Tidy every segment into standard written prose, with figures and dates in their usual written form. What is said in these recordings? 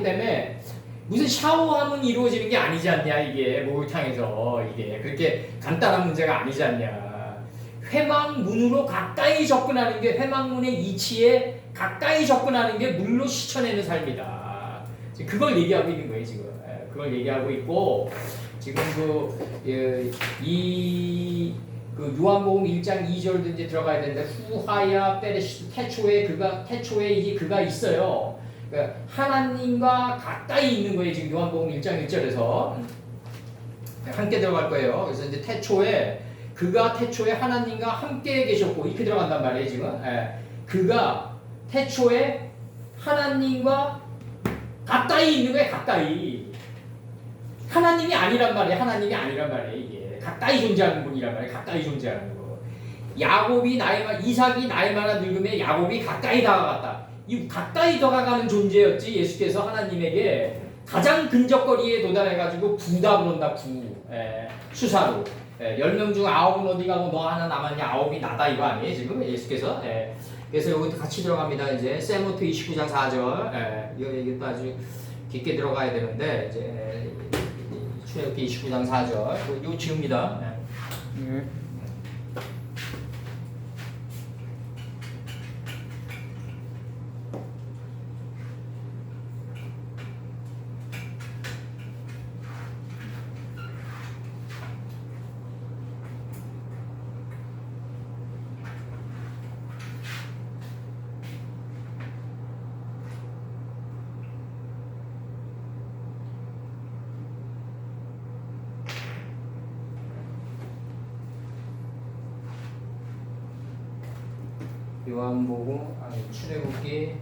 때문에 무슨 샤워하면 이루어지는 게 아니지 않냐 이게 목욕탕에서 이게 그렇게 간단한 문제가 아니지 않냐. 회막문으로 가까이 접근하는 게 회막문의 이치에 가까이 접근하는 게 물로 씻어내는 삶이다. 지금 그걸 얘기하고 있는 거예요 지금. 그걸 얘기하고 있고 지금 그 요한복음 1장 2절도 이제 들어가야 되는데 후하야 페레시스 태초에 이제 그가 있어요. 그러니까 하나님과 가까이 있는 거예요. 지금 요한복음 1장 1절에서 함께 들어갈 거예요. 그래서 이제 그가 태초에 하나님과 함께 계셨고 이렇게 들어간단 말이에요. 지금 그가 태초에 하나님과 가까이 있는 거예요. 가까이 하나님이 아니란 말이에요. 하나님이 아니란 말이에요. 이게 가까이 존재하는 분이란 말이에요. 가까이 존재하는 거. 이삭이 나이마다 늙음에 야곱이 가까이 다가갔다. 이 가까이 다가가는 존재였지. 예수께서 하나님에게 가장 근접거리에 도달해가지고 부다 그런다. 수사로 10명 중 9은 어디 가고 너 하나 남았냐. 9이 나다 이거 아니에요 지금 예수께서. 그래서 여기도 같이 들어갑니다. 이제 세모트 29장 4절. 이것도 아주 깊게 들어가야 되는데 이제 출애굽기 29장 4절. 이거 지웁니다. 요한복음 출애굽기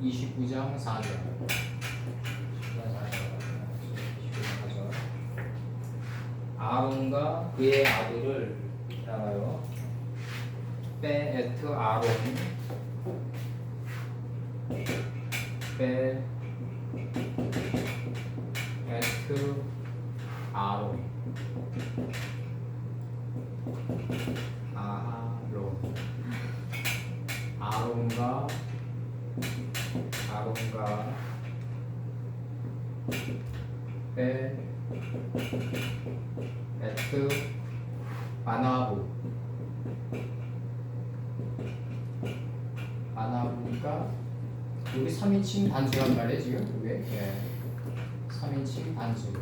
29장 4절. 아론과 그의 아들을 따라요. 베에트 아론 베에트 아론 아론과 베에트 바나부니까 여기 3인칭 단수란 말이에요 지금 이게 3인칭 단수.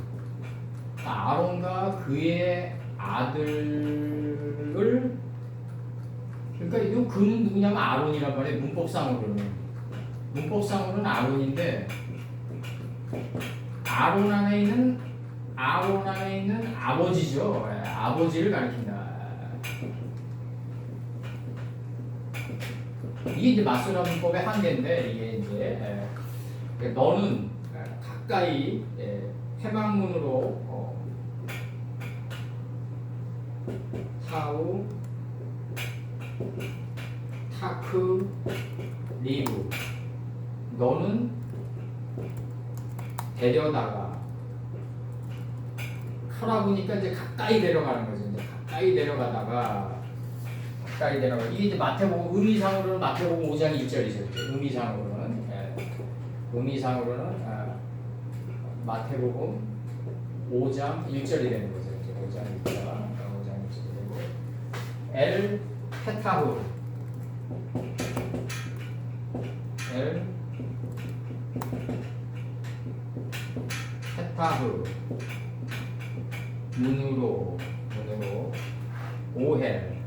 아론과 그의 아들을 그러니까 이 그는 누구냐면 아론이란 말이에요. 문법상으로는 아론인데 아론 안에 있는 아버지죠. 아버지를 가리킨다. 이게 이제 마소라 문법의 한계인데 이게 이제 너는 가까이 해방문으로 타우 타크 리브 너는 데려다가 카라 보니까 이제 가까이 데려가는 거죠. 이제 가까이 데려가 이게 이제 마태복음 의미상으로는 마태복음 5장 1절이죠. 의미상으로는 마태복음 5장 1절이 되는 거죠. 이제 5장 1절이 되고 엘 페타후 문으로 오헬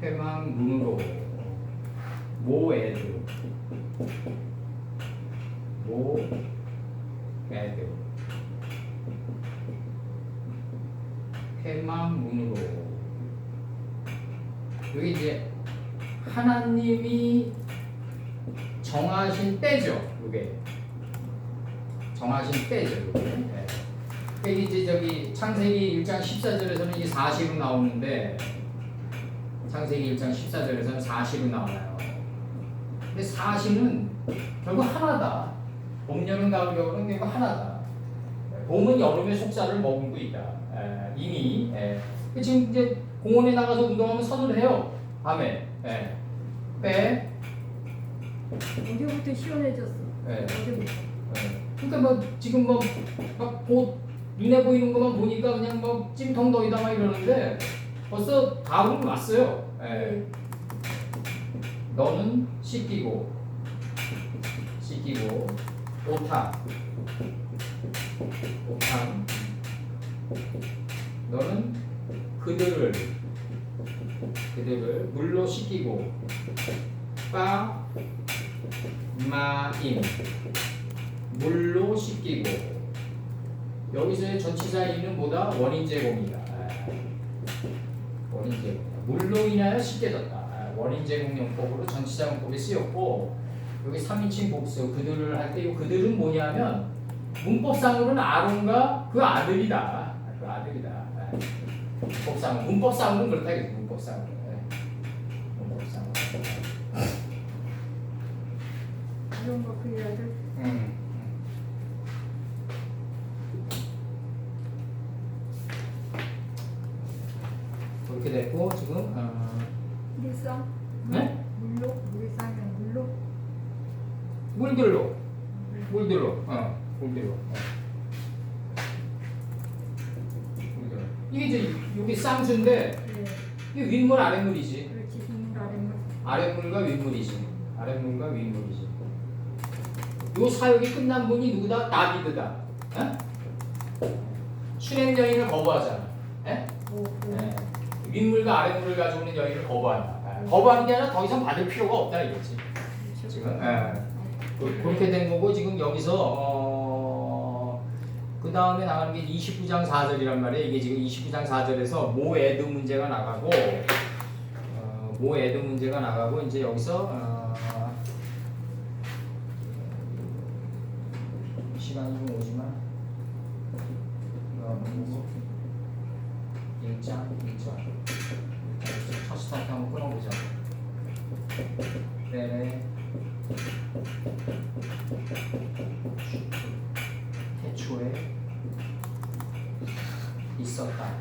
회망문으로 모에드 회망문으로 여기 이제 하나님이 정하신 때죠. 이게 정하신 때죠. 이게 이제 저기 창세기 1장 14절에서는 이게 40은 나오는데 창세기 1장 14절에서는 40은 나와요. 근데 40은 결국 하나다. 봄, 여름, 가을, 겨울은 결국 하나다. 봄은 여름의 속살을 머금고 있다. 이미 지금 이제 공원에 나가서 운동하면 선을 해요. 밤에. 예. 빼. 어제부터 시원해졌어. 예. 어제부터. 예. 그러니까 뭐 지금 뭐막 눈에 보이는 것만 보니까 그냥 뭐 찜통더위다 막 이러는데 벌써 답은 왔어요. 예. 너는 씻기고 오타 너는 그들을 물로 씻기고 마임 물로 씻기고 여기서의 전치사인은 뭐다? 원인 제공이다. 원인 제공. 물로 인하여 씻겨졌다. 원인 제공용법으로 전치사용법에 쓰였고 여기 3인칭 복수 그들을 할 때 이 그들은 뭐냐면 문법상으로는 아론과 그 아들이다. 그 아들이다. 문법상으로는 그렇다 이거지. 문법상으로. 이런 거 그 아들. 그렇게 됐고 지금 물상? 네? 물로? 물상이야 물로? 물들로. 이게 이제 여기 쌍수인데 네. 이게 윗물 아랫물이지. 그렇지. 윗물 아랫물. 아랫물과 윗물이지. 요 사역이 끝난 분이 누구다? 다비드다. 순행 여인을 거부하잖아. 네. 윗물과 아랫물을 가지고 있는 여인을 거부한다. 거부하는 게 아니라 더 이상 받을 필요가 없다 이거지. 지금 그렇게 된 거고 지금 여기서 그 다음에 나가는 게 29장 4절이란 말이에요. 이게 지금 29장 4절에서 모에드 문제가 나가고 이제 여기서 시간이 좀 오지만 1장 첫 스타트 한번 끊어보자. 네. 태초에 있었다.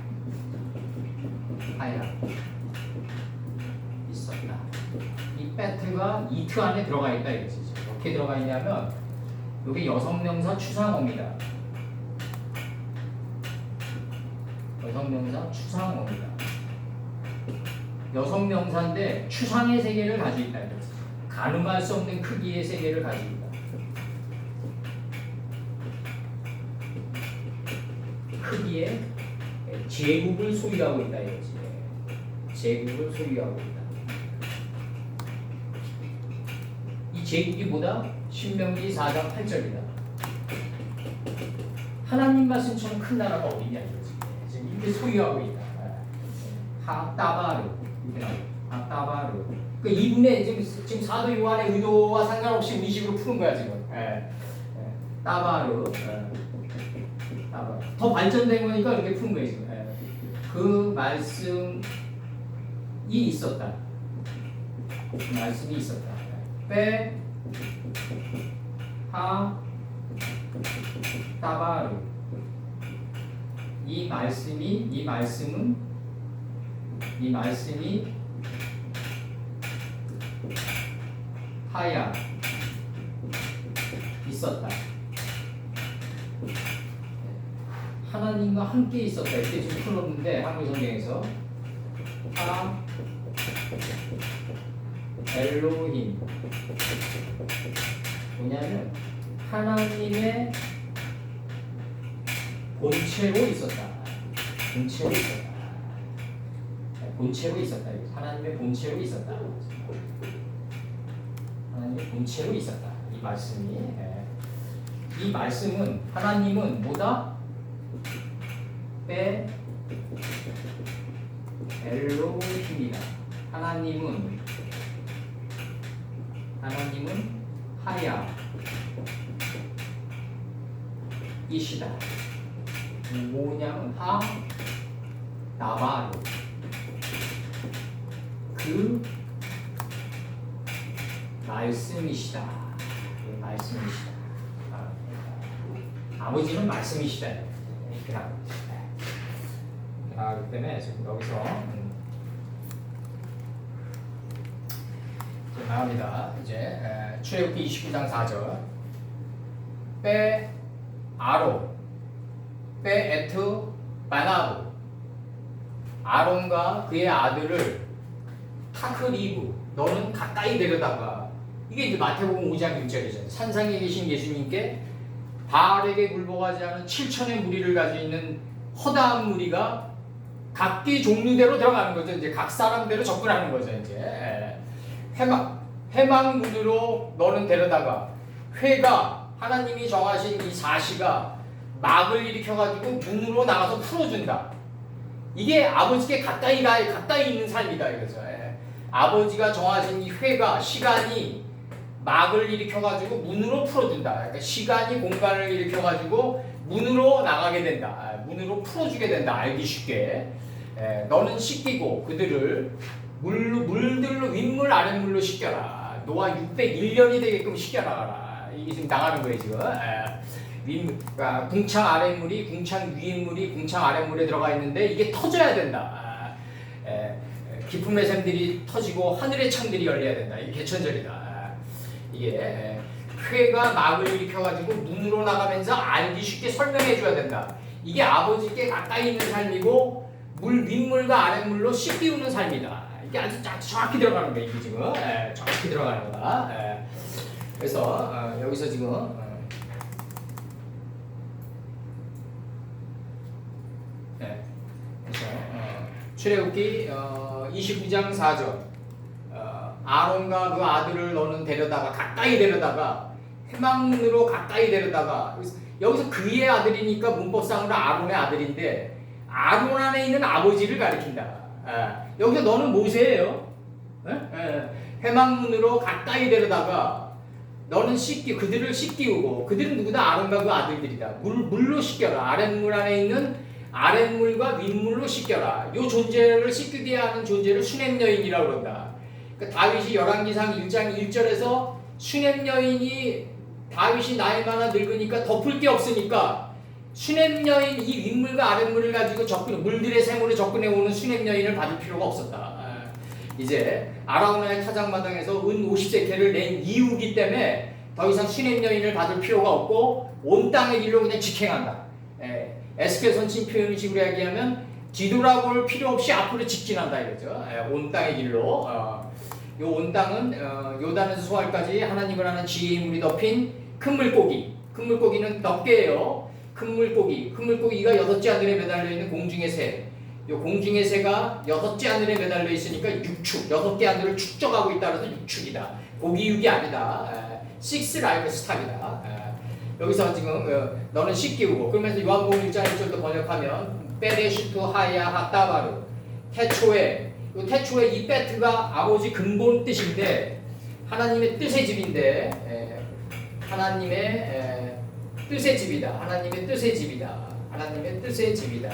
있었다. 이 배트가 이트 안에 들어가 있다 이거지. 어떻게 들어가 있냐면 여기 여성명사 추상어입니다. 여성명사인데 추상의 세계를 가지고 있다 이거지. 가늠할 수 없는 크기의 세계를 가지고 있다. 크기의 제국을 소유하고 있다 이거지. 제국을 소유하고 있다. 이 제국이 뭐다? 신명기 4장 8절이다. 하나님 말씀처럼 큰 나라가 어디냐 이거지. 지금 이렇게 소유하고 있다. 하따바르. 그 이분의 지금 사도 요한의 의도와 상관없이 우리 식으로 푸는 거야 지금. 따바르. 더 발전된 거니까 이렇게 푸는 거예요 지금. 그 말씀이 있었다. 따바르. 이 말씀이 하야 있었다. 하나님과 함께 있었다. 이렇게 지금 풀었는데 한글 성경에서 엘로힘 뭐냐면 하나님의 본체로 있었다. 하나님의 본체로 있었다. 이 말씀이. 이 말씀은 하나님은 뭐다? 엘로힘이다. 하나님은 하야 이시다. 뭐냐면 나바르 그 말씀이시다. 아버지는 말씀이시다. 이렇게 나옵니다. 나가기 때문에 지금 여기서 이제 나갑니다. 이제 출애굽기 29장 4절 빼 아론 빼 에트 바나브 아론과 그의 아들을 타크리브 너는 가까이 데려다가 이게 이제 마태복음 5장 6절이잖아요. 산상에 계신 예수님께 바알에게 굴복하지 않은 7천의 무리를 가지고 있는 허다한 무리가 각기 종류대로 들어가는 거죠. 이제 각 사람대로 접근하는 거죠. 이제 회막문으로 너는 데려다가 회가 하나님이 정하신 이 사시가 막을 일으켜가지고 문으로 나가서 풀어준다. 이게 아버지께 가까이 있는 삶이다 이거죠. 아버지가 정하신 이 회가 시간이 막을 일으켜가지고 문으로 풀어준다. 그러니까 시간이 공간을 일으켜가지고 문으로 나가게 된다. 문으로 풀어주게 된다. 알기 쉽게. 너는 씻기고 그들을 물들로 윗물 아랫물로 씻겨라. 노아 601년이 되게끔 씻겨나가라. 이게 지금 나가는 거예요 지금. 그러니까 궁창 아랫물이 궁창 위물이 궁창 아랫물에 들어가 있는데 이게 터져야 된다. 깊음의 샘들이 터지고 하늘의 창들이 열려야 된다. 이게 개천절이다. 이게 회가 막을 일으켜가지고 문으로 나가면서 알기 쉽게 설명해줘야 된다. 이게 아버지께 가까이 있는 삶이고 윗물과 아랫물로 씻기우는 삶이다. 이게 아주 정확히 들어가는 거예요. 이게 지금 정확히 들어가는 거다. 그래서 여기서 지금 그래서 출애굽기 29장 4절 아론과 그 아들을 너는 데려다가 가까이 데려다가 회막문으로 가까이 데려다가 여기서 그의 아들이니까 문법상으로 아론의 아들인데 아론 안에 있는 아버지를 가리킨다. 여기서 너는 모세예요. 회막문으로 가까이 데려다가 너는 그들을 씻기우고 그들은 누구다? 아론과 그 아들들이다. 물로 씻겨라. 아랫물 안에 있는 아랫물과 윗물로 씻겨라. 이 존재를 씻기게 하는 존재를 수냄 여인이라고 그런다. 그러니까 다윗이 열왕기상 1장 1절에서 수냄 여인이 다윗이 나이 많아 늙으니까 덮을 게 없으니까 수냄 여인 이 윗물과 아랫물을 가지고 물들의 샘으로 접근해 오는 수냄 여인을 받을 필요가 없었다. 이제 아라우나의 타작마당에서 은 50세켈을 낸 이유기 때문에 더 이상 수냄 여인을 받을 필요가 없고 온 땅의 길로 그냥 직행한다. 에스겔 선친 표현식으로 이야기하면 뒤돌아볼 필요 없이 앞으로 직진한다 이거죠. 온 땅의 길로. 요 온 땅은 요단에서 소알까지 하나님을 아는 지혜의 물이 덮인 큰 물고기. 큰 물고기는 몇 개예요? 큰 물고기가 6째 하늘에 매달려 있는 공중의 새. 요 공중의 새가 6째 하늘에 매달려 있으니까 6축, 6개 하늘을 축적하고 있다라서 6축이다. 고기육이 아니다. 6 라이브 스탑이다. 여기서 지금 너는 씻기우고 그러면서 요한복음 1장 1절도 번역하면 베레시투 하야 하따바르 태초에 이 태초에 이 베트가 아버지 근본 뜻인데 하나님의 뜻의 집인데 하나님의 뜻의 집이다. 하나님의 뜻의 집이다. 하나님의 뜻의 집이다.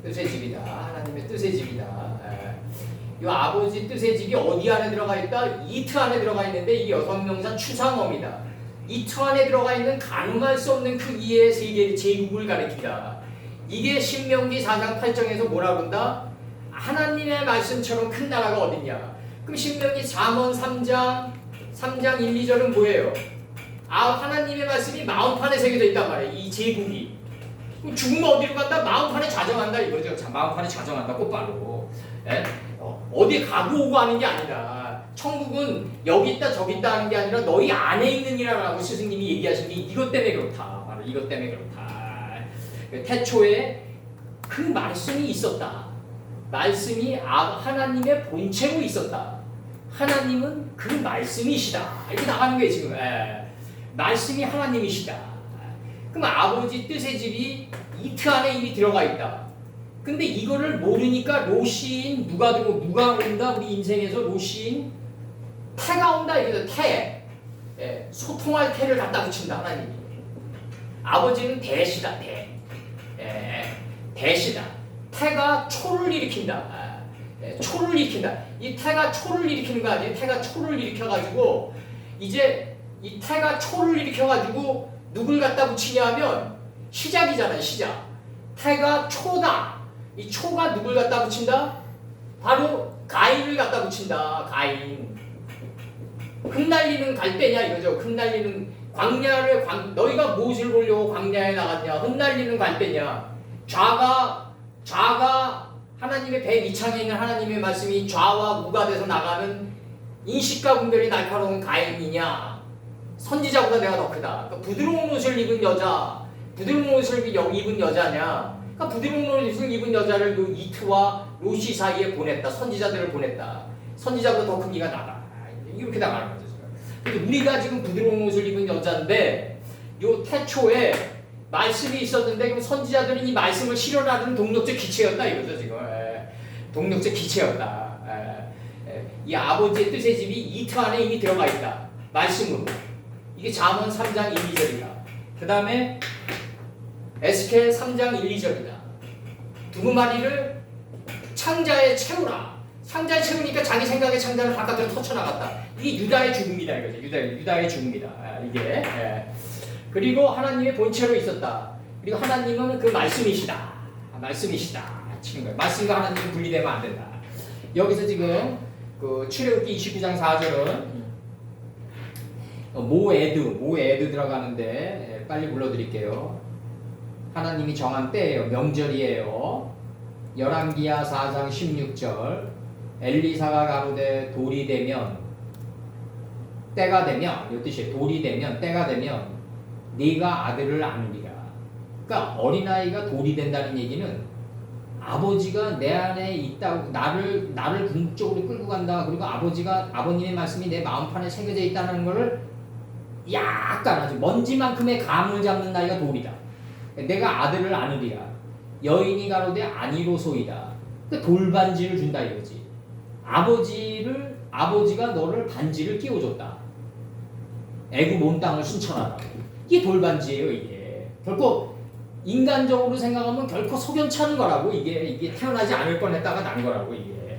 뜻의 집이다. 하나님의 뜻의 집이다. 이 아버지 뜻의 집이 어디 안에 들어가 있다? 이트 안에 들어가 있는데 이게 여성명사 추상어입니다. 이트 안에 들어가 있는 가늠할 수 없는 크기의 세계의 제국을 가리킨다. 이게 신명기 4장 8장에서 뭐라 그런다? 하나님의 말씀처럼 큰 나라가 어딨냐? 그럼 신명기 4번 3장 1, 2절은 뭐예요? 하나님의 말씀이 마음판에 새겨져 있단 말이에요. 이 제국이. 그럼 죽으면 어디로 간다? 마음판에 자정한다 이거죠. 마음판에 자정한다. 곧바로. 어디 가고 오고 하는 게 아니라 천국은 여기 있다 저기 있다 하는 게 아니라 너희 안에 있는 이라고 스승님이 얘기하신 게 이것 때문에 그렇다. 바로 이것 때문에 그렇다. 태초에 그 말씀이 있었다. 말씀이 하나님의 본체로 있었다. 하나님은 그 말씀이시다. 이렇게 나가는 거예요 지금. 말씀이 하나님이시다. 그럼 아버지 뜻의 집이 이트 안에 이미 들어가 있다. 근데 이거를 모르니까 로시인 누가 온다? 우리 인생에서 로시인 태가 온다 이거죠. 태. 소통할 태를 갖다 붙인다 하나님이. 아버지는 대시다. 대시다. 태가 초를 일으킨다. 초를 일으킨다. 이 태가 초를 일으키는 거 아니에요? 태가 초를 일으켜가지고 이제 이 태가 초를 일으켜가지고 누굴 갖다 붙이냐 하면 시작이잖아요. 시작. 태가 초다. 이 초가 누굴 갖다 붙인다? 바로 가인을 갖다 붙인다. 가인. 흩날리는 갈대냐 이거죠. 흩날리는 광야를 너희가 무엇을 보려고 광야에 나갔냐? 흩날리는 갈대냐? 좌가 하나님의 배 위창에 있는 하나님의 말씀이 좌와 우가 돼서 나가는 인식과 분별이 날카로운 가인이냐? 선지자보다 내가 더 크다. 그러니까 부드러운 옷을 입은 여자, 부드러운 옷을 입은 여자냐? 그러니까 부드러운 옷을 입은 여자를 그 이트와 로시 사이에 보냈다. 선지자들을 보냈다. 선지자보다 더 크기가 나다. 이렇게 나가는 거죠. 그래서 우리가 지금 부드러운 옷을 입은 여자인데 요 태초에 말씀이 있었는데 그럼 선지자들은 이 말씀을 실현하는 동력적 기체였다 이거죠 지금. 동력적 기체였다. 이 아버지의 뜻의 집이 이트 안에 이미 들어가 있다. 말씀으로. 이게 잠언 3장 1, 2절이다. 그 다음에 에스겔 3장 1, 2절이다. 두루마리를 창자에 채우라. 창자에 채우니까 자기 생각의 창자를 바깥으로 터쳐나갔다. 이게 유다의 죽음이다 이거죠. 유다의 죽음이다. 이게. 그리고 하나님의 본체로 있었다. 그리고 하나님은 그 말씀이시다. 말씀이시다. 치는 거예요. 말씀과 하나님은 분리되면 안 된다. 여기서 지금 그 출애굽기 29장 4절은 모에드 들어가는데 빨리 불러드릴게요. 하나님이 정한 때예요. 명절이에요. 열왕기하 4장 16절 엘리사가 가로되 돌이 되면 때가 되면 이 뜻이에요. 돌이 되면 때가 되면 네가 아들을 안으리라. 그러니까 어린아이가 돌이 된다는 얘기는 아버지가 내 안에 있다고 나를 궁극적으로 끌고 간다. 그리고 아버님의 말씀이 내 마음판에 새겨져 있다는 것을 약간 아주 먼지만큼의 감을 잡는 나이가 돌이다. 내가 아들을 안으리라. 여인이 가로되 아니로소이다. 그 돌반지를 준다 이거지. 아버지가 너를 반지를 끼워줬다. 애굽 온 땅을 순천하라. 이게 돌반지예요. 이게 결코 인간적으로 생각하면 결코 석연치 않은 거라고. 이게 태어나지 않을 뻔했다가 난 거라고. 이게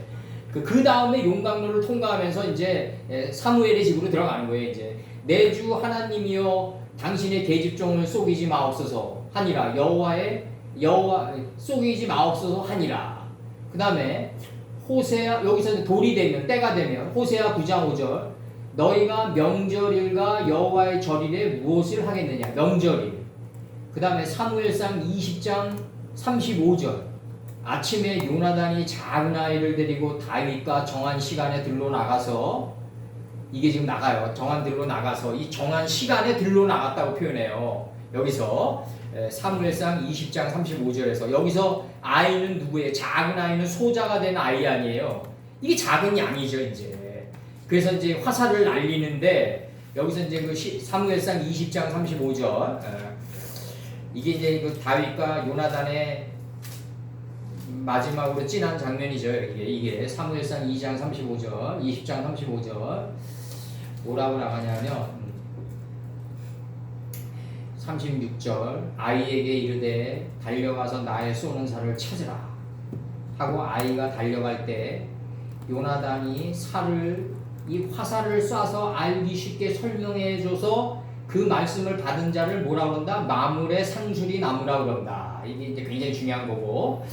그 다음에 용광로를 통과하면서 이제 사무엘의 집으로 들어가는 거예요. 이제 내 주 하나님이여 당신의 계집종을 속이지 마옵소서 하니라. 여호와 속이지 마옵소서 하니라. 그 다음에 호세아 여기서 돌이 되면 때가 되면 호세아 9장 5절 너희가 명절일과 여호와의 절일에 무엇을 하겠느냐. 명절일. 그 다음에 사무엘상 20장 35절 아침에 요나단이 작은 아이를 데리고 다윗과 정한 시간에 들러 나가서 이게 지금 나가요. 정한 들러 나가서 이 정한 시간에 들러 나갔다고 표현해요. 여기서 사무엘상 20장 35절에서 여기서 아이는 누구예요? 작은 아이는 소자가 된 아이 아니에요. 이게 작은 양이죠 이제. 그래서 이제 화살을 날리는데 여기서 이제 그 사무엘상 20장 35절 이게 이제 그 다윗과 요나단의 마지막으로 찐한 장면이죠. 이게 사무엘상 2장 35절, 20장 35절 뭐라고 나가냐면 36절 아이에게 이르되 달려가서 나의 쏘는 살을 찾으라 하고 아이가 달려갈 때 요나단이 이 화살을 쏴서 알기 쉽게 설명해줘서 그 말씀을 받은 자를 뭐라 그런다? 마물의 상수리 나무라 그런다. 이게 이제 굉장히 중요한 거고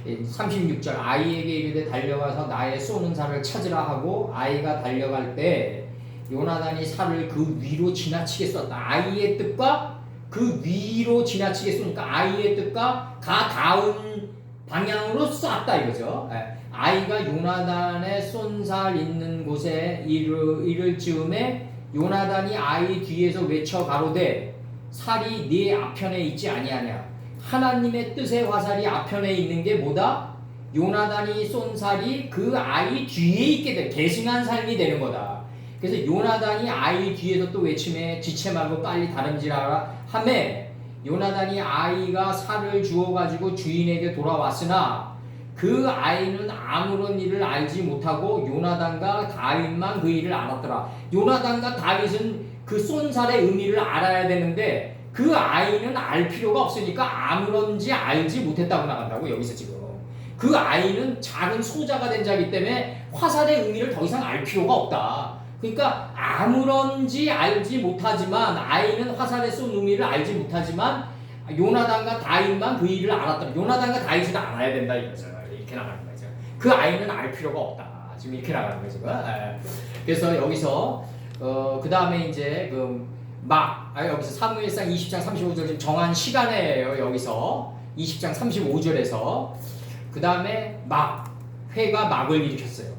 36절 아이에게 이르되 달려가서 나의 쏘는 살을 찾으라 하고 아이가 달려갈 때 요나단이 살을 그 위로 지나치게 쐈다. 아이의 뜻과 그 위로 지나치게 쏘니까 아이의 뜻과 닿은 방향으로 쐈다 이거죠. 아이가 요나단의 쏜살 있는 곳에 이를 즈음에 요나단이 아이 뒤에서 외쳐 가로되 살이 네 앞편에 있지 아니하냐. 하나님의 뜻의 화살이 앞편에 있는 게 뭐다? 요나단이 쏜 살이 그 아이 뒤에 있게 돼. 계승한 삶이 되는 거다. 그래서 요나단이 아이 뒤에서 또 외침에 지체 말고 빨리 다름질하라 하매 요나단이 아이가 살을 주어가지고 주인에게 돌아왔으나 그 아이는 아무런 일을 알지 못하고 요나단과 다윗만 그 일을 알았더라. 요나단과 다윗은 그 쏜 살의 의미를 알아야 되는데 그 아이는 알 필요가 없으니까 아무런지 알지 못했다고 나간다고. 여기서 지금 그 아이는 작은 소자가 된 자이기 때문에 화살의 의미를 더 이상 알 필요가 없다. 그러니까 아무런지 알지 못하지만 아이는 화살의 쏜 의미를 알지 못하지만 요나단과 다윗만 그 일을 알았다. 요나단과 다윗은 알아야 된다 이거죠. 이렇게 나가는 거죠. 그 아이는 알 필요가 없다. 지금 이렇게 나가는 거죠. 그래서 여기서 그 다음에 이제 여기서 사무엘상 20장 35절 지금 정한 시간이에요. 여기서 20장 35절에서 그 다음에 회가 막을 일으켰어요.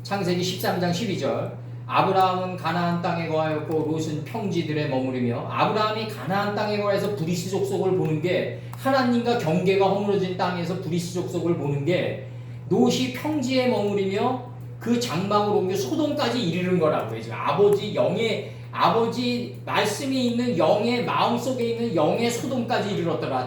창세기 13장 12절 아브라함은 가나안 땅에 거하였고 롯은 평지들에 머무르며 아브라함이 가나안 땅에 거해서 브리스 족속을 보는 게 하나님과 경계가 허물어진 땅에서 브리스 족속을 보는 게 롯이 평지에 머무르며 그 장막을 옮겨 소돔까지 이르는 거라고요. 지금 아버지 말씀이 있는 영의 마음속에 있는 영의 소돔까지 이르렀더라.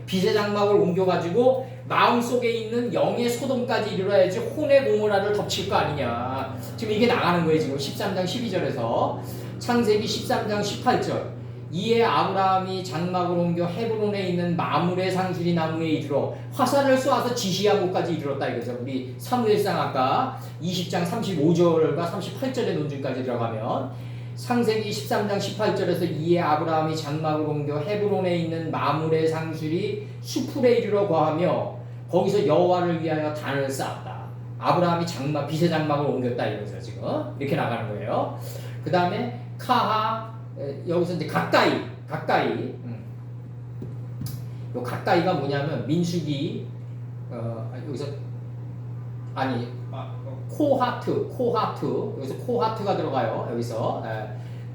빛의 장막을 옮겨가지고 마음속에 있는 영의 소돔까지 이르러야지 혼의 고모라를 덮칠 거 아니냐. 지금 이게 나가는 거예요. 지금 13장 12절에서 창세기 13장 18절 이에 아브라함이 장막을 옮겨 헤브론에 있는 마므레 상수리 나무에 이르러 화살을 쏘아서 지시한 곳까지 이르렀다 이거죠. 우리 사무엘상 아까 20장 35절과 38절의 논증까지 들어가면 창세기 13장 18절에서 이에 아브라함이 장막을 옮겨 헤브론에 있는 마므레 상수리 수풀에 이르러 거하며 거기서 여호와를 위하여 단을 쌓았다. 아브라함이 빛의 장막을 옮겼다 이거죠. 지금 이렇게 나가는 거예요. 그 다음에 여기서 이제 가까이 요 가까이가 뭐냐면 민수기 여기서 코하트 여기서 코하트가 들어가요. 여기서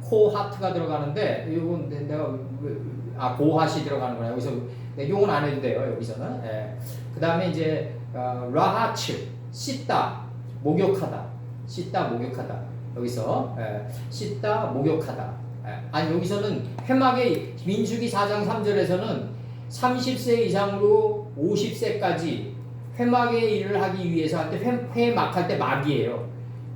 코하트가 들어가는데 이건 내가 고핫이 들어가는 거야. 여기서 요건 안 해도 돼요. 여기서는 그 다음에 이제 라하츠 씻다 목욕하다 여기서 씻다 목욕하다. 여기서는 회막의 민수기 4장 3절에서는 30세 이상으로 50세까지 회막의 일을 하기 위해서 할 때 회막할 때 막이에요.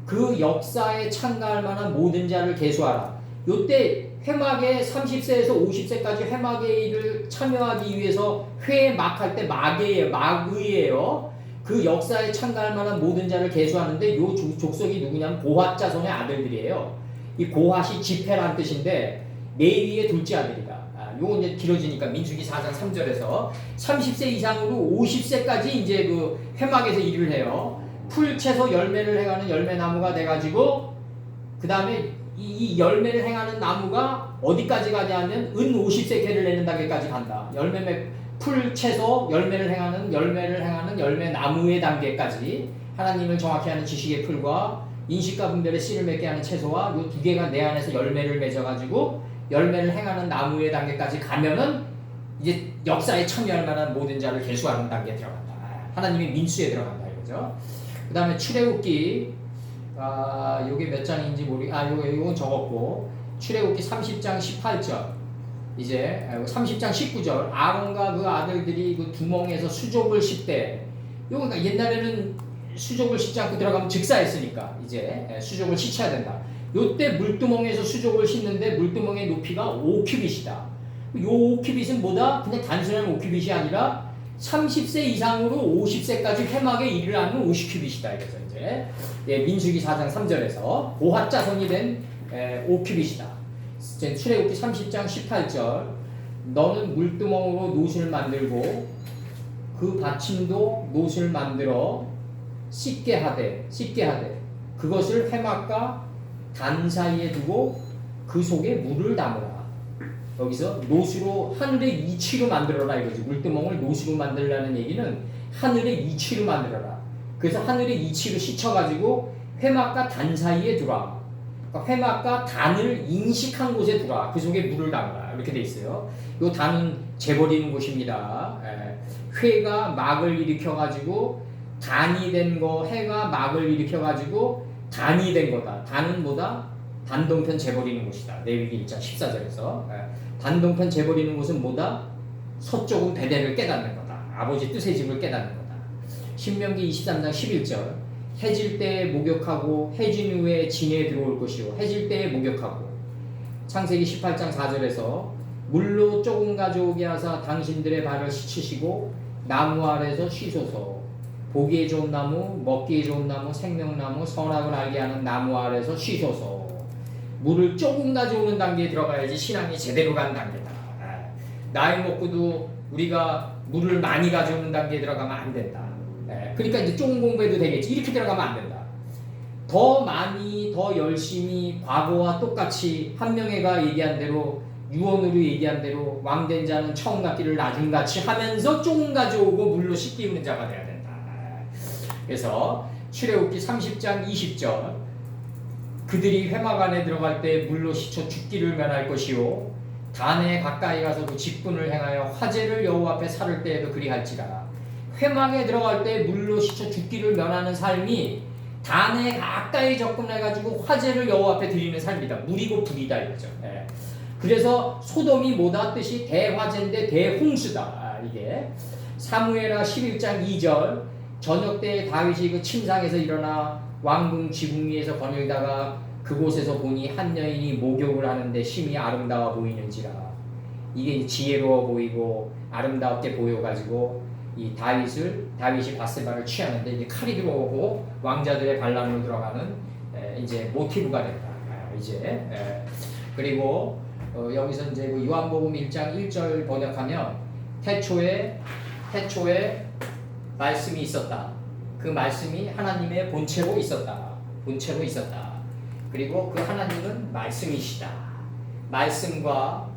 그 역사에 참가할 만한 모든 자를 계수하라. 요때 회막에 30세에서 50세까지 회막의 일을 참여하기 위해서 회막할 때 막의예요. 그 역사에 참가할 만한 모든 자를 계수하는데 요 족속이 누구냐면 고핫 자손의 아들들이에요. 이 고핫이 지폐란 뜻인데 레위의 둘째 아들이다. 요건 이제 길어지니까 민수기 4장 3절에서 30세 이상으로 50세까지 이제 그 회막에서 일을 해요. 풀 채소 열매를 행하는 열매나무가 돼가지고 그 다음에 이 열매를 행하는 나무가 어디까지 가냐면 은 50세케를 내는 단계까지 간다. 풀 채소 열매를 행하는 열매나무의 단계까지 하나님을 정확히 하는 지식의 풀과 인식과 분별의 씨를 맺게 하는 채소와 요 두 개가 내 안에서 열매를 맺어가지고 열매를 행하는 나무의 단계까지 가면은 이제 역사에 참여할 만한 모든 자를 계수하는 단계에 들어간다. 하나님의 민수에 들어간다 이거죠. 그 다음에 출애굽기 요게 몇 장인지 요건 적었고 출애굽기 30장 18절 이제 30장 19절 아론과 그 아들들이 그 두멍에서 수족을 씻되 요거 옛날에는 수족을 씻지 않고 들어가면 즉사했으니까 이제 수족을 씻어야 된다. 요때 물두멍에서 수족을 씻는데 물두멍의 높이가 5큐빗이다. 요 5큐빗은 뭐다? 그냥 단순한 5큐빗이 아니라 30세 이상으로 50세까지 회막에 일을 하는 50큐빗이다. 이래서 이제 민수기 4장 3절에서 고핫 자손이 된 5큐빗이다. 출애굽기 30장 18절 너는 물두멍으로 노신을 만들고 그 받침도 노신을 만들어 씻게 하되 그것을 회막과 단 사이에 두고 그 속에 물을 담으라. 여기서 노수로 하늘의 이치로 만들어라 이거지. 물두멍을 노수로 만들라는 얘기는 하늘의 이치로 만들어라. 그래서 하늘의 이치로 씻어가지고 회막과 단 사이에 두라. 그러니까 회막과 단을 인식한 곳에 두라. 그 속에 물을 담으라. 이렇게 돼 있어요. 요 단은 재버리는 곳입니다. 회가 막을 일으켜가지고 단이 된 거, 해가 막을 일으켜가지고 단이 된 거다. 단은 뭐다? 단동편 재버리는 곳이다. 레위기 1장 14절에서 단동편 재버리는 곳은 뭐다? 서쪽은 베델을 깨닫는 거다. 아버지 뜻의 집을 깨닫는 거다. 신명기 23장 11절 해질 때에 목욕하고 해진 후에 진에 들어올 것이요 해질 때에 목욕하고 창세기 18장 4절에서 물로 조금 가져오게 하사 당신들의 발을 씻으시고 나무 아래서 쉬소서. 보기에 좋은 나무, 먹기에 좋은 나무, 생명나무, 선악을 알게 하는 나무 아래서 쉬소서. 물을 조금 가져오는 단계에 들어가야지 신앙이 제대로 간 단계다. 나이 먹고도 우리가 물을 많이 가져오는 단계에 들어가면 안 된다. 그러니까 이제 조금 공부해도 되겠지. 이렇게 들어가면 안 된다. 더 많이, 더 열심히 과거와 똑같이 한명회가 얘기한 대로 유언으로 얘기한 대로 왕된 자는 처음 갖기를 나중같이 하면서 조금 가져오고 물로 씻기는 자가 돼야 된다. 그래서 출애굽기 30장 20절 그들이 회막 안에 들어갈 때 물로 씻어 죽기를 면할 것이요 단에 가까이 가서도 직분을 행하여 화제를 여호와 앞에 살을 때에도 그리할지라. 회막에 들어갈 때 물로 씻어 죽기를 면하는 삶이 단에 가까이 접근해가지고 화제를 여호와 앞에 드리는 삶이다. 물이고 불이다 이거죠. 그래서 소돔이 뭐다 뜻이 대화제인데 대홍수다. 이게 사무엘하 11장 2절 저녁 때 다윗이 그 침상에서 일어나 왕궁 지붕 위에서 거닐다가 그곳에서 보니 한 여인이 목욕을 하는데 심히 아름다워 보이는지라. 이게 지혜로워 보이고 아름답게 보여가지고 이 다윗이 바세바를 취하는데 이제 칼이 들어오고 왕자들의 반란으로 들어가는 이제 모티브가 된다. 그리고 여기서 이제 그 요한복음 1장 1절 번역하면 태초에 말씀이 있었다. 그 말씀이 하나님의 본체로 있었다. 그리고 그 하나님은 말씀이시다. 말씀과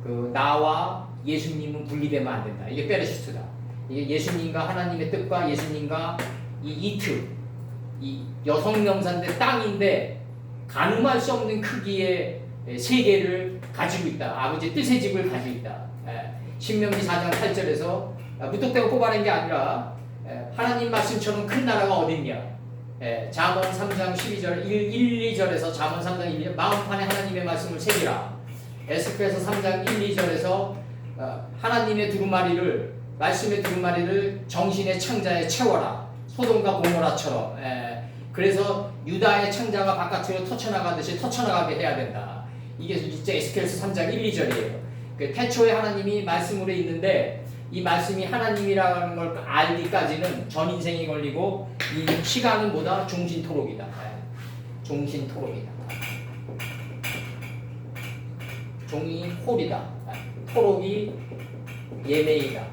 그 나와 예수님은 분리되면 안 된다. 이게 베르시트다. 이게 예수님과 하나님의 뜻과 예수님과 이 여성 명사인데 땅인데 가늠할 수 없는 크기의 세계를 가지고 있다. 아버지의 뜻의 집을 가지고 있다. 신명기 4장 8절에서 무턱대고 뽑아낸 게 아니라 하나님 말씀처럼 큰 나라가 어딨냐. 잠언 3장 12절 1, 2절에서 잠언 3장 1, 2절 마음판에 하나님의 말씀을 새기라. 에스겔서 3장 1, 2절에서 하나님의 두루마리를 말씀의 두루마리를 정신의 창자에 채워라. 소돔과 고모라처럼. 그래서 유다의 창자가 바깥으로 터쳐나가듯이 터쳐나가게 해야 된다. 이게 진짜 에스겔서 3장 1, 2절이에요. 그 태초에 하나님이 말씀으로 있는데 이 말씀이 하나님이라는 걸 알기까지는 전 인생이 걸리고 이 시간은 뭐다? 종신토록이다. 종이 홀이다. 토록이 예매이다.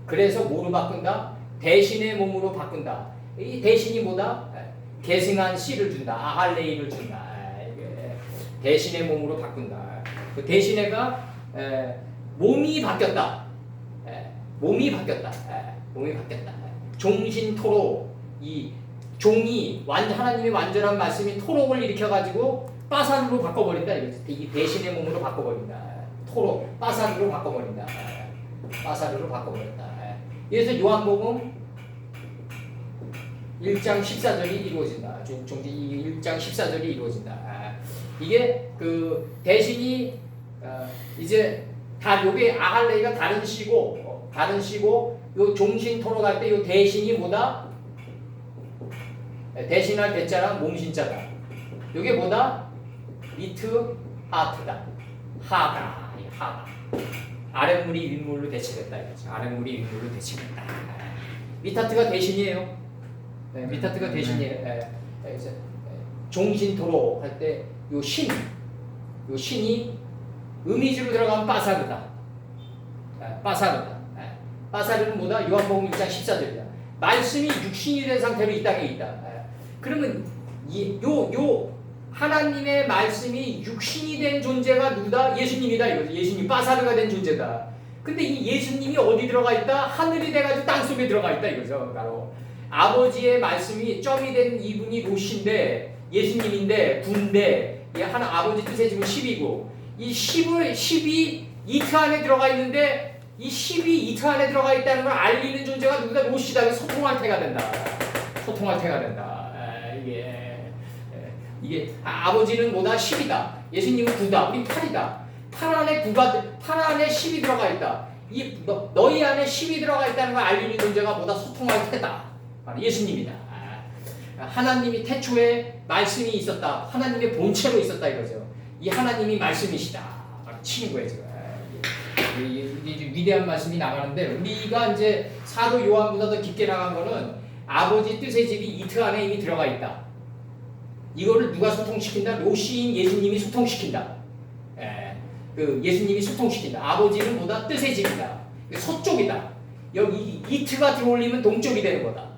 그래서 뭐로 바꾼다? 대신의 몸으로 바꾼다. 이 대신이 뭐다? 계승한 씨를 준다. 아할레이를 준다. 대신의 몸으로 바꾼다. 그 대신에가 몸이 바뀌었다. 몸이 바뀌었다. 종신토록 이 종이 하나님의 완전한 말씀이 토록을 일으켜가지고 빠사르로 바꿔버린다. 이 대신의 몸으로 바꿔버린다. 토록 빠사르로 바꿔버린다. 그래서 요한복음 1장 14절이 이루어진다. 1장 14절이 이루어진다. 이게 그 대신이 이제 다 요게 아할레이가 다른 시고 요 종신 토록할 때 요 대신이 뭐다? 대신할 대자랑 몸신자다. 요게 뭐다? 미트 하트다. 하다. 아랫물이 윗물로 대체됐다. 아랫물이 윗물로 대체됐다. 미타트가 대신이에요. 미타트가 대신이에요. 종신토록 할 때 요 신이 음이주로 들어가면 빠사르다. 빠사르는 뭐다? 요한복음 1장 14절이다. 말씀이 육신이 된 상태로 이 땅에 있다. 그러면 요 하나님의 말씀이 육신이 된 존재가 누구다? 예수님이다 이거죠. 예수님 빠사르가 된 존재다. 근데 이 예수님이 어디 들어가 있다? 하늘이 돼가지고 땅 속에 들어가 있다 이거죠. 바로 아버지의 말씀이 점이 된 이분이 로시인데 예수님인데 군데 아버지 뜻의 지금 10이고 이 10이 이트 안에 들어가 있는데 이 10이 이트 안에 들어가 있다는 걸 알리는 존재가 누구다? 로시다. 소통할 태가 된다. 이게 아버지는 뭐다? 10이다. 예수님은 9다. 우리 8이다. 8 안에 10이 들어가 있다. 너희 안에 10이 들어가 있다는 걸 알리는 존재가 뭐다? 소통할 태다. 바로 예수님이다. 하나님이 태초에 말씀이 있었다. 하나님의 본체로 있었다 이거죠. 이 하나님이 말씀이시다. 치는 거예요 지금. 위대한 말씀이 나가는데 우리가 이제 사도 요한보다 더 깊게 나간 거는 아버지 뜻의 집이 이트 안에 이미 들어가 있다. 이거를 누가 소통시킨다? 로시인 예수님이 소통시킨다. 그 예수님이 소통시킨다. 아버지는 뭐다? 뜻의 집이다. 서쪽이다. 여기 이트가 들어올리면 동쪽이 되는 거다.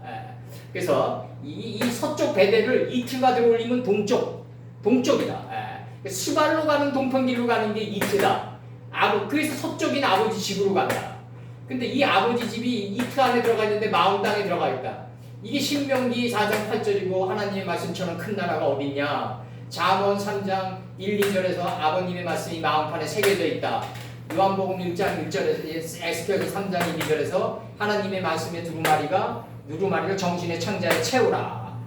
그래서 이 서쪽 베델을 이트가 들어올리면 동쪽이다. 스발로 가는 동편길로 가는 게 이트다. 그래서 서쪽인 아버지 집으로 간다. 근데 이 아버지 집이 이트 안에 들어가 있는데 마음 땅에 들어가 있다. 이게 신명기 4장 8절이고 하나님의 말씀처럼 큰 나라가 어딨냐. 잠언 3장 1, 2절에서 아버님의 말씀이 마음판에 새겨져 있다. 요한복음 1장 1절에서 에스겔서 3장 1, 2절에서 하나님의 말씀의 누루마리를 정신의 창자에 채우라.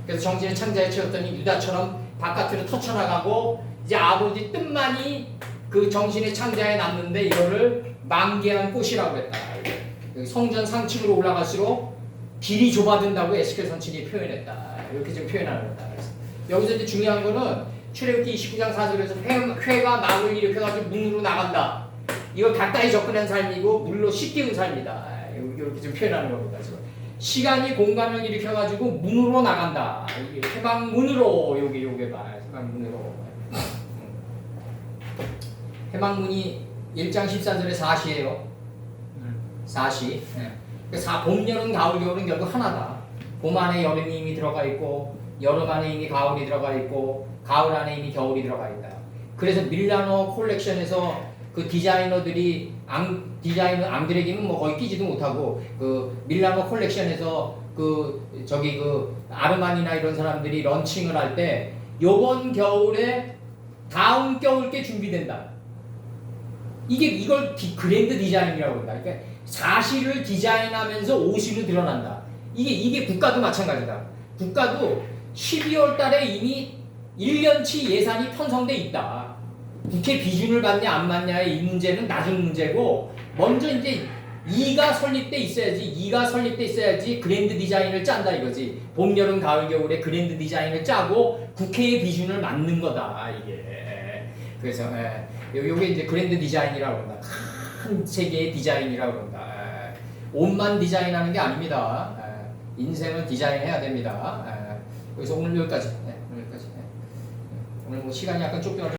그래서 정신의 창자에 채웠더니 유다처럼 바깥으로 터쳐나가고 이제 아버지 뜻만이 그 정신의 창자에 남는데 이거를 만개한 꽃이라고 했다. 성전 상층으로 올라갈수록 길이 좁아든다고 에스겔 선친이 표현했다. 이렇게 좀 표현하는 거다. 여기서 이제 중요한 거는 출애굽기 29장 4절에서 회가 막을 일으켜가지고 문으로 나간다. 이거 가까이 접근한 삶이고 물로 씻기는 삶이다. 이렇게 좀 표현하는 겁니다. 지금. 시간이 공간을 일으켜가지고 문으로 나간다. 해방문으로 요게 봐. 해방문으로. 해방문이 1장 14절에 4시예요. 4시. 봄, 여름, 가을, 겨울은 결국 하나다. 봄 안에 여름이 이미 들어가 있고 여름 안에 이미 가을이 들어가 있고 가을 안에 이미 겨울이 들어가 있다. 그래서 밀라노 콜렉션에서 그 디자이너들이 앙드레기는 뭐 거의 끼지도 못하고 그 밀라노 콜렉션에서 그 아르마니나 이런 사람들이 런칭을 할 때 요번 겨울에 다음 겨울 게 준비된다. 이걸 그랜드 디자인이라고 한다. 그러니까 사실을 디자인하면서 오시로 드러난다. 이게 국가도 마찬가지다. 국가도 12월 달에 이미 1년치 예산이 편성돼 있다. 국회 비준을 받냐 안 받냐의 이 문제는 나중 문제고 먼저 이제 이가 설립돼 있어야지 그랜드 디자인을 짠다 이거지. 봄, 여름, 가을, 겨울에 그랜드 디자인을 짜고 국회의 비준을 맞는 거다 이게. 그래서 요게 이제 그랜드 디자인이라고 한다. 큰 세계의 디자인이라고 한다. 옷만 디자인하는 게 아닙니다. 인생을 디자인해야 됩니다. 그래서 오늘 여기까지. 오늘 뭐 시간이 약간 쫓겨.